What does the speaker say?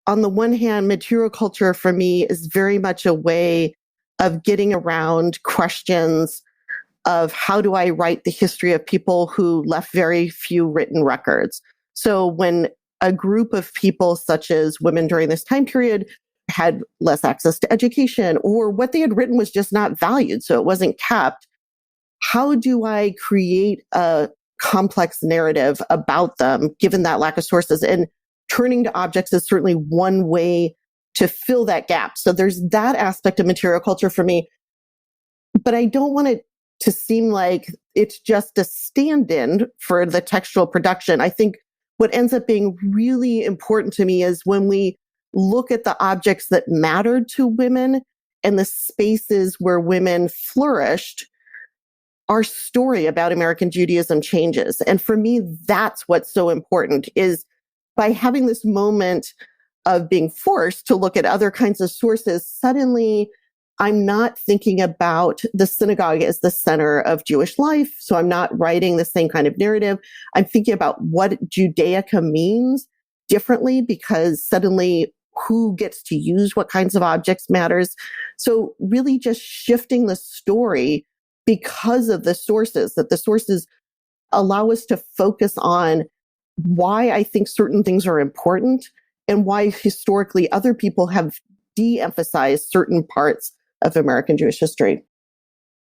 on the one hand, material culture for me is very much a way of getting around questions of how do I write the history of people who left very few written records. So when a group of people, such as women during this time period, had less access to education, or what they had written was just not valued, so it wasn't kept, how do I create a complex narrative about them, given that lack of sources? And turning to objects is certainly one way to fill that gap. So there's that aspect of material culture for me. But I don't want it to seem like it's just a stand-in for the textual production. I think what ends up being really important to me is when we look at the objects that mattered to women and the spaces where women flourished, our story about American Judaism changes. And for me, that's what's so important, is by having this moment of being forced to look at other kinds of sources, suddenly I'm not thinking about the synagogue as the center of Jewish life. So I'm not writing the same kind of narrative. I'm thinking about what Judaica means differently, because suddenly who gets to use what kinds of objects matters. So really just shifting the story because of the sources, that the sources allow us to focus on why I think certain things are important and why historically other people have de-emphasized certain parts of American Jewish history.